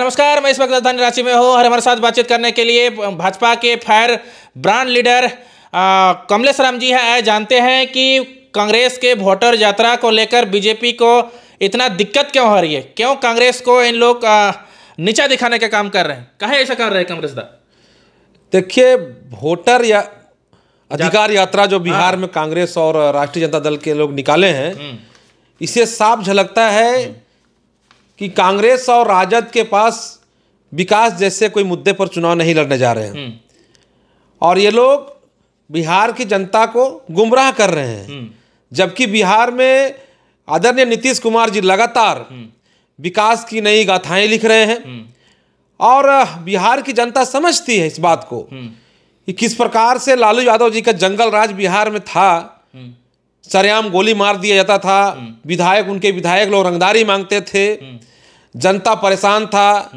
नमस्कार, मैं इस वक्त राजधानी रांची में हूँ और हमारे साथ बातचीत करने के लिए भाजपा के fire brand leader Kamlesh Ram ji हैं। जानते हैं कि कांग्रेस के वोटर यात्रा को लेकर बीजेपी को इतना दिक्कत क्यों हो रही है, क्यों कांग्रेस को इन लोग नीचा दिखाने का काम कर रहे हैं, काहे ऐसा कर रहे हैं कांग्रेस दा? देखिए, वोटर या अधिकार यात्रा जो बिहार में कांग्रेस और राष्ट्रीय जनता दल के लोग निकाले हैं, इससे साफ झलकता है कि कांग्रेस और राजद के पास विकास जैसे कोई मुद्दे पर चुनाव नहीं लड़ने जा रहे हैं और ये लोग बिहार की जनता को गुमराह कर रहे हैं। जबकि बिहार में आदरणीय नीतीश कुमार जी लगातार विकास की नई गाथाएं लिख रहे हैं और बिहार की जनता समझती है इस बात को कि किस प्रकार से लालू यादव जी का जंगल राज बिहार में था। सरेआम गोली मार दिया जाता था, उनके विधायक लोग रंगदारी मांगते थे, जनता परेशान था।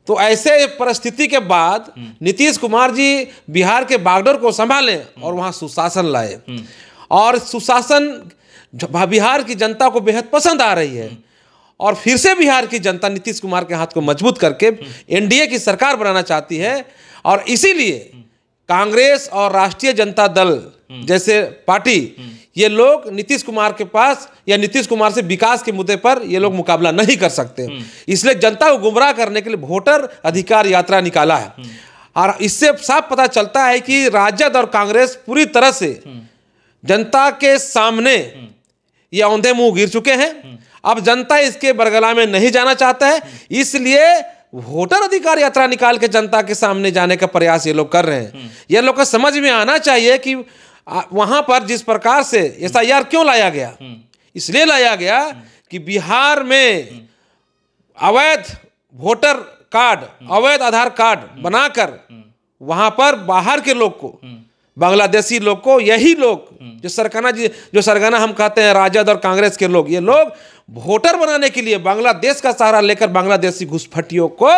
तो ऐसे परिस्थिति के बाद नीतीश कुमार जी बिहार के बागडोर को संभाले और वहां सुशासन लाए और सुशासन बिहार की जनता को बेहद पसंद आ रही है और फिर से बिहार की जनता नीतीश कुमार के हाथ को मजबूत करके एनडीए की सरकार बनाना चाहती है। और इसीलिए कांग्रेस और राष्ट्रीय जनता दल जैसे पार्टी, ये लोग नीतीश कुमार के पास या नीतीश कुमार से विकास के मुद्दे पर ये लोग मुकाबला नहीं कर सकते, इसलिए जनता को गुमराह करने के लिए वोटर अधिकार यात्रा निकाला है। और इससे साफ पता चलता है कि राजद और कांग्रेस पूरी तरह से जनता के सामने ये औंधे मुंह गिर चुके हैं। अब जनता इसके बरगला में नहीं जाना चाहता है, इसलिए वोटर अधिकार यात्रा निकाल के जनता के सामने जाने का प्रयास ये लोग कर रहे हैं। ये लोग को समझ में आना चाहिए कि वहां पर जिस प्रकार से एसआईआर क्यों लाया गया, इसलिए लाया गया कि बिहार में अवैध वोटर कार्ड, अवैध आधार कार्ड बनाकर वहां पर बाहर के लोग को, बांग्लादेशी लोग को, यही लोग जो सरगना हम कहते हैं राजद और कांग्रेस के लोग, ये लोग वोटर बनाने के लिए बांग्लादेश का सहारा लेकर बांग्लादेशी घुसपैठियों को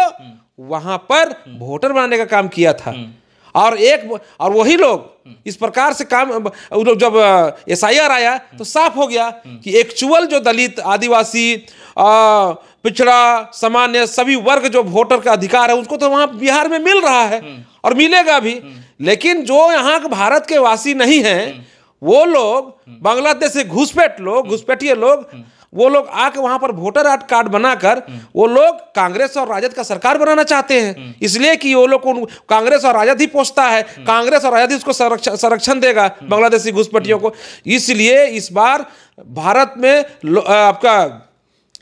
वहां पर वोटर बनाने का काम किया था। और वही लोग इस प्रकार से काम, जब एसआईआर आया तो साफ हो गया कि एक्चुअल जो दलित, आदिवासी, पिछड़ा, सामान्य सभी वर्ग जो वोटर का अधिकार है उसको तो वहां बिहार में मिल रहा है और मिलेगा भी। लेकिन जो यहाँ के भारत के वासी नहीं हैं, वो लोग बांग्लादेश से घुसपैठिए लोग, वो लोग आके वहां पर वोटर कार्ड बनाकर वो लोग कांग्रेस और राजद का सरकार बनाना चाहते हैं, इसलिए कि वो लोग को कांग्रेस और राजद ही पोसता है, कांग्रेस और राजद ही उसको संरक्षण देगा बांग्लादेशी घुसपैठियों को। इसलिए इस बार भारत में आपका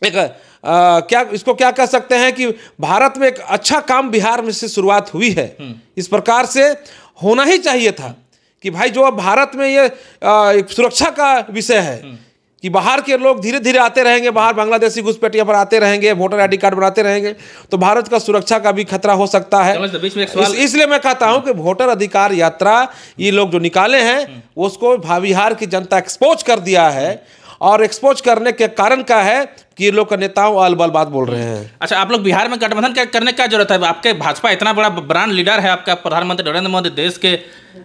एक क्या कह सकते हैं कि भारत में एक अच्छा काम बिहार में से शुरुआत हुई है। इस प्रकार से होना ही चाहिए था कि भाई जो भारत में ये सुरक्षा का विषय है कि बाहर के लोग धीरे धीरे आते रहेंगे, बाहर बांग्लादेशी घुसपैठिया पर आते रहेंगे, वोटर आईडी कार्ड बनाते रहेंगे, तो भारत का सुरक्षा का भी खतरा हो सकता है। इसलिए मैं कहता हूं कि वोटर अधिकार यात्रा ये लोग जो निकाले हैं उसको बिहार की जनता एक्सपोज कर दिया है और एक्सपोज करने के कारण का है कि ये लोग का नेताओं अलबल बात बोल रहे हैं। अच्छा, आप लोग बिहार में गठबंधन करने का जरूरत है? आपके भाजपा इतना बड़ा ब्रांड लीडर है, आपका प्रधानमंत्री नरेंद्र मोदी देश के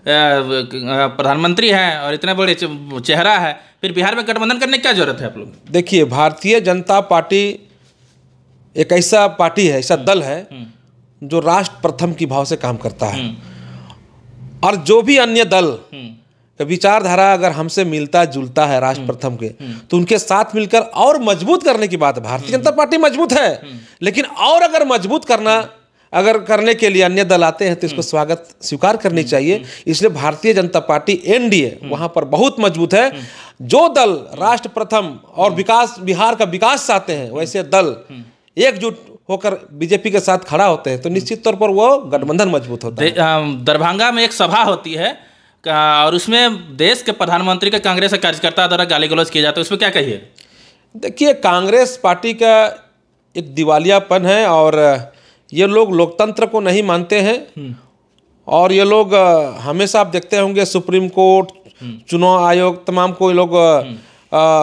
प्रधानमंत्री हैं और इतने बड़े चेहरा है, फिर बिहार में गठबंधन करने की क्या जरूरत है आप लोग? देखिए, भारतीय जनता पार्टी एक ऐसा पार्टी है, ऐसा दल है जो राष्ट्र प्रथम की भाव से काम करता है और जो भी अन्य दल विचारधारा अगर हमसे मिलता जुलता है राष्ट्र प्रथम के, तो उनके साथ मिलकर और मजबूत करने की बात है। भारतीय जनता पार्टी मजबूत है, लेकिन और अगर मजबूत करने के लिए अन्य दल आते हैं तो इसको स्वीकार करनी चाहिए। इसलिए भारतीय जनता पार्टी एनडीए वहां पर बहुत मजबूत है। जो दल राष्ट्र प्रथम और विकास, बिहार का विकास चाहते हैं, वैसे दल एकजुट होकर बीजेपी के साथ खड़ा होते हैं तो निश्चित तौर पर वो गठबंधन मजबूत होता है। दरभंगा में एक सभा होती है और उसमें देश के प्रधानमंत्री का कांग्रेस के कार्यकर्ता द्वारा गाली गलौज किया जाता है, उसमें क्या कहिए? देखिए, कांग्रेस पार्टी का एक दिवालियापन है और ये लोग लोकतंत्र को नहीं मानते हैं और ये लोग हमेशा आप देखते होंगे सुप्रीम कोर्ट, चुनाव आयोग, तमाम को ये लोग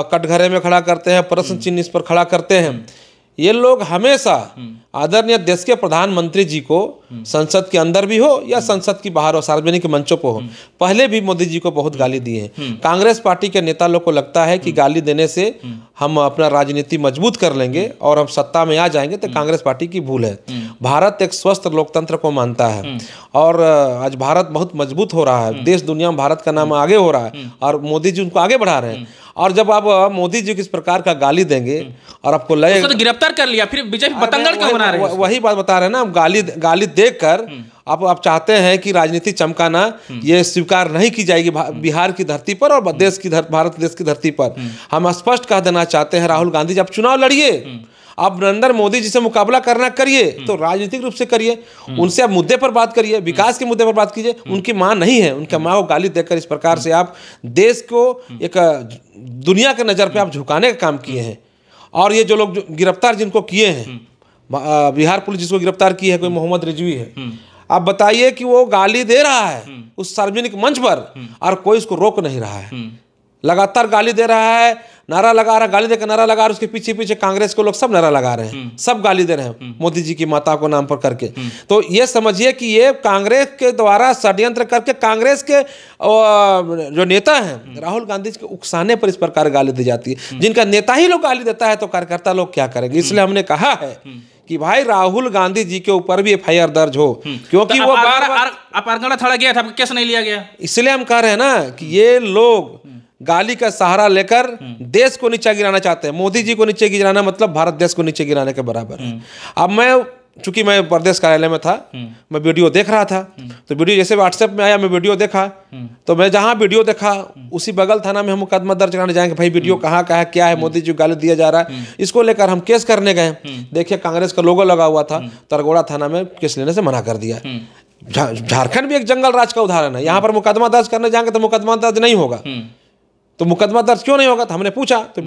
कटघरे में खड़ा करते हैं, प्रश्न चिन्ह इस पर खड़ा करते हैं। ये लोग हमेशा आदरणीय देश के प्रधानमंत्री जी को संसद के अंदर भी हो या संसद की बाहर हो, सार्वजनिक मंचों पर हो, पहले भी मोदी जी को बहुत गाली दी है। कांग्रेस पार्टी के नेता लोग को लगता है कि गाली देने से हम अपना राजनीति मजबूत कर लेंगे और हम सत्ता में आ जाएंगे, तो कांग्रेस पार्टी की भूल है। भारत एक स्वस्थ लोकतंत्र को मानता है और आज भारत बहुत मजबूत हो रहा है, देश दुनिया में भारत का नाम आगे हो रहा है और मोदी जी उनको आगे बढ़ा रहे हैं। और जब आप मोदी जी किस प्रकार का गाली देंगे और आपको लगेगा तो गिरफ्तार कर लिया, फिर बीजेपी बतंगड़ क्यों बना रहे हैं? वही बात बता रहे हैं ना, गाली देखकर आप चाहते हैं कि राजनीति चमकाना ये स्वीकार नहीं की जाएगी बिहार की धरती पर और भारत देश की धरती पर। हम स्पष्ट कह देना चाहते हैं, राहुल गांधी जी आप चुनाव लड़िए, आप नरेंद्र मोदी जी से मुकाबला करना करिए तो राजनीतिक रूप से करिए, उनसे आप मुद्दे पर बात करिए, विकास के मुद्दे पर बात कीजिए। उनकी मां नहीं है, उनके मां को गाली देकर इस प्रकार से आप देश को एक दुनिया के नज़र पे आप झुकाने का काम किए हैं। और ये जो लोग गिरफ्तार जिनको किए हैं, बिहार पुलिस जिसको गिरफ्तार की है, कोई मोहम्मद रिजवी है, आप बताइए कि वो गाली दे रहा है उस सार्वजनिक मंच पर और कोई उसको रोक नहीं रहा है, लगातार गाली दे रहा है, नारा लगा रहा है, गाली देकर नारा लगा रहा है, उसके पीछे पीछे कांग्रेस के लोग सब नारा लगा रहे हैं, सब गाली दे रहे हैं मोदी जी की माता को नाम पर करके। तो ये समझिए कि ये कांग्रेस के द्वारा षड्यंत्र करके कांग्रेस के जो नेता हैं राहुल गांधी जी के उकसाने पर इस प्रकार गाली दी जाती है। जिनका नेता ही लोग गाली देता है तो कार्यकर्ता लोग क्या करेंगे? इसलिए हमने कहा है कि भाई राहुल गांधी जी के ऊपर भी FIR दर्ज हो, क्योंकि वो बार थोड़ा गया था, केस नहीं लिया गया। इसलिए हम कह रहे हैं ना कि ये लोग गाली का सहारा लेकर देश को नीचे गिराना चाहते हैं। मोदी जी को नीचे गिराना मतलब भारत देश को नीचे गिराने के बराबर है। अब चूंकि मैं प्रदेश कार्यालय में था, मैं वीडियो देख रहा था, तो वीडियो जैसे व्हाट्सएप में आया, मैं वीडियो देखा, तो मैं जहां वीडियो देखा उसी बगल थाना में हम मुकदमा दर्ज कराने जाएंगे। भाई वीडियो कहाँ का है, क्या है, मोदी जी को गाली दिया जा रहा है, इसको लेकर हम केस करने गए। देखिए कांग्रेस का लोगो लगा हुआ था, तरगोड़ा थाना में केस लेने से मना कर दिया। झारखंड भी एक जंगल राज का उदाहरण है, यहाँ पर मुकदमा दर्ज करने जाएंगे तो मुकदमा दर्ज नहीं होगा। तो मुकदमा दर्ज क्यों नहीं होगा? तो हमने पूछा, तो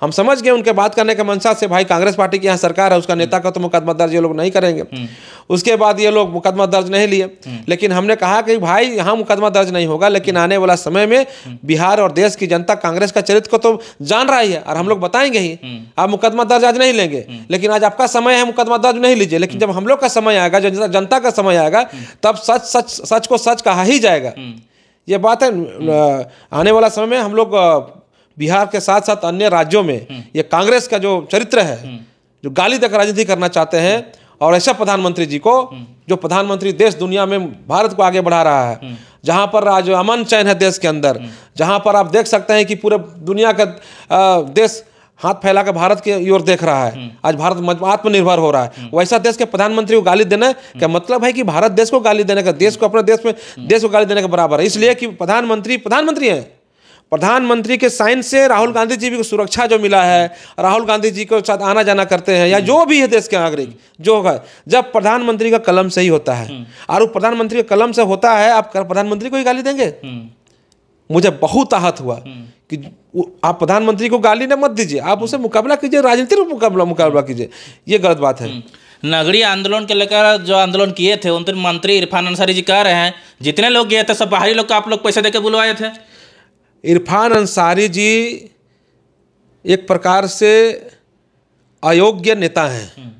हम समझ गए उनके बात करने के मंशा से, भाई कांग्रेस पार्टी की यहाँ सरकार है, उसका नेता का तो मुकदमा दर्ज ये लोग नहीं करेंगे। उसके बाद ये लोग मुकदमा दर्ज नहीं लिए, लेकिन हमने कहा कि भाई यहाँ मुकदमा दर्ज नहीं होगा, लेकिन आने वाला समय में बिहार और देश की जनता कांग्रेस का चरित्र को तो जान रही है और हम लोग बताएंगे ही। आप मुकदमा दर्ज आज नहीं लेंगे, लेकिन आज आपका समय है, मुकदमा दर्ज नहीं लीजिए, लेकिन जब हम लोग का समय आएगा, जनता का समय आएगा, तब सच को सच कहा ही जाएगा। ये बात है, आने वाला समय में हम लोग बिहार के साथ साथ अन्य राज्यों में ये कांग्रेस का जो चरित्र है, जो गाली देकर राजनीति करना चाहते हैं, और ऐसा प्रधानमंत्री जी को, जो प्रधानमंत्री देश दुनिया में भारत को आगे बढ़ा रहा है, जहां पर आज अमन चैन है देश के अंदर, जहां पर आप देख सकते हैं कि पूरे दुनिया का देश हाथ फैलाकर भारत की ओर देख रहा है, आज भारत आत्मनिर्भर हो रहा है, वैसा देश के प्रधानमंत्री को गाली देना क्या मतलब है कि भारत देश को गाली देने का, देश को अपने देश में देश को गाली देने के बराबर है। इसलिए कि प्रधानमंत्री हैं, प्रधानमंत्री के साइन से राहुल गांधी जी को सुरक्षा जो मिला है, राहुल गांधी जी को साथ आना जाना करते हैं, या जो भी है देश के नागरिक जो होगा, जब प्रधानमंत्री का कलम से ही होता है, और वो प्रधानमंत्री के कलम से होता है, आप प्रधानमंत्री को ही गाली देंगे? मुझे बहुत आहत हुआ कि आप प्रधानमंत्री को गाली न मत दीजिए, आप उसे मुकाबला कीजिए, राजनीतिक मुकाबला कीजिए, ये गलत बात है। नगरीय आंदोलन के लेकर जो आंदोलन किए थे, उन मंत्री इरफान अंसारी जी कह रहे हैं जितने लोग गए थे सब बाहरी लोग को आप लोग पैसे देकर बुलवाए थे। इरफान अंसारी जी एक प्रकार से अयोग्य नेता हैं,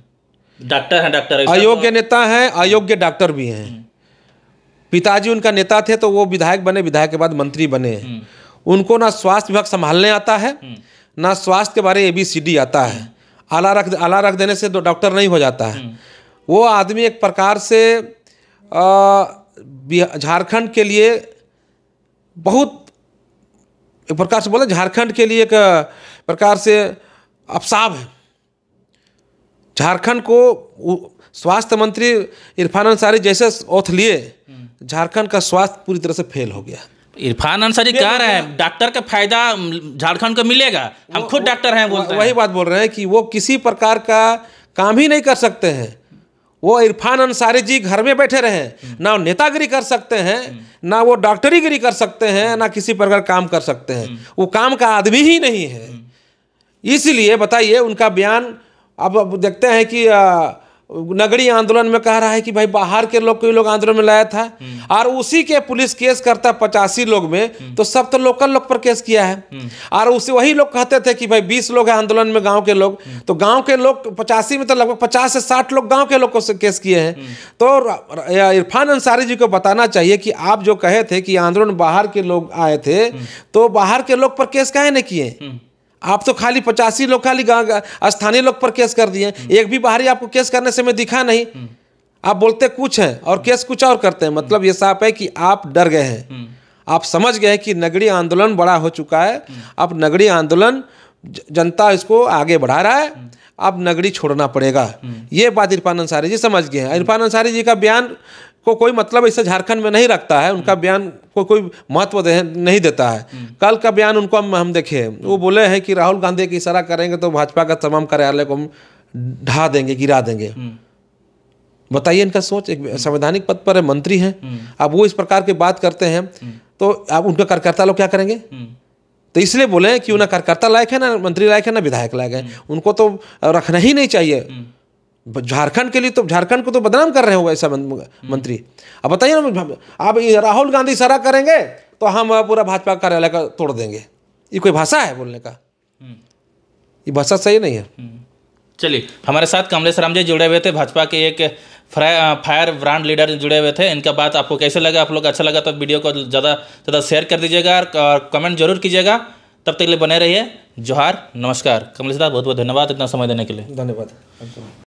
डॉक्टर हैं, डॉक्टर अयोग्य नेता हैं, अयोग्य डॉक्टर भी हैं। पिताजी उनका नेता थे तो वो विधायक बने, विधायक के बाद मंत्री बने। उनको ना स्वास्थ्य विभाग संभालने आता है, ना स्वास्थ्य के बारे ABCD आता है। आला रख देने से तो डॉक्टर नहीं हो जाता है। वो आदमी एक प्रकार से झारखंड के लिए बहुत, एक प्रकार से बोले झारखंड के लिए एक प्रकार से अवसाद है। झारखंड को स्वास्थ्य मंत्री इरफान अंसारी जैसे ओथ लिए, झारखंड का स्वास्थ्य पूरी तरह से फेल हो गया। इरफान अंसारी कह रहे हैं डॉक्टर का फायदा झारखंड को मिलेगा, हम खुद डॉक्टर हैं बोलते हैं। वही बात बोल रहे हैं कि वो किसी प्रकार का काम ही नहीं कर सकते हैं। वो इरफान अंसारी जी घर में बैठे रहे, ना वो नेतागिरी कर सकते हैं, ना वो डॉक्टरीगिरी कर सकते हैं, ना किसी प्रकार काम कर सकते हैं। वो काम का आदमी ही नहीं है। इसलिए बताइए उनका बयान अब देखते हैं कि नगरी आंदोलन में कह रहा है कि भाई बाहर के लोग कोई लोग आंदोलन में लाया था, और उसी के पुलिस केस करता 85 लोग में, तो सब तो लोकल लोग पर केस किया है। और उसे वही लोग कहते थे कि भाई 20 लोग हैं आंदोलन में गांव के लोग, तो गांव के लोग 85 में तो लगभग 50 से 60 लोग गांव के लोग को केस किए हैं। तो इरफान अंसारी जी को बताना चाहिए कि आप जो कहे थे कि आंदोलन बाहर के लोग आए थे, तो बाहर के लोग पर केस काहे नहीं किए? आप तो खाली 85 लोग खाली स्थानीय लोग पर केस कर दिए, एक भी बाहरी आपको केस करने से मैं दिखा नहीं। आप बोलते कुछ हैं और केस कुछ और करते हैं। मतलब ये साफ है कि आप डर गए हैं, आप समझ गए कि नगरी आंदोलन बड़ा हो चुका है। अब नगरी आंदोलन जनता इसको आगे बढ़ा रहा है, अब नगरी छोड़ना पड़ेगा। ये बात इरफान अंसारी जी समझ गए हैं। इरफान अंसारी जी का बयान को कोई मतलब इससे झारखंड में नहीं रखता है, उनका बयान को कोई महत्व नहीं देता है। कल का बयान उनको हम देखे, वो बोले हैं कि राहुल गांधी की इशारा करेंगे तो भाजपा का तमाम कार्यालय को हम ढा देंगे, गिरा देंगे। बताइए इनका सोच। एक संवैधानिक पद पर मंत्री हैं, अब वो इस प्रकार की बात करते हैं, तो अब उनके कार्यकर्ता लोग क्या करेंगे? तो इसलिए बोले कि उन्हें कार्यकर्ता लायक है, ना मंत्री लायक है, ना विधायक लायक है, उनको तो रखना ही नहीं चाहिए। झारखंड के लिए तो, झारखंड को तो बदनाम कर रहे हो ऐसा मंत्री। अब बताइए ना, आप राहुल गांधी इशारा करेंगे तो हम पूरा भाजपा कार्यालय का तोड़ देंगे, ये कोई भाषा है बोलने का? ये भाषा सही नहीं है। चलिए, हमारे साथ कमलेश राम जी जुड़े हुए थे, भाजपा के एक फायर ब्रांड लीडर जुड़े हुए थे। इनका बात आपको कैसे लगा? आप लोग अच्छा लगा तो वीडियो को ज़्यादा शेयर कर दीजिएगा और कमेंट जरूर कीजिएगा। तब तक के लिए बने रहिए। जोहार, नमस्कार। कमलेश साहब बहुत बहुत धन्यवाद इतना समय देने के लिए। धन्यवाद।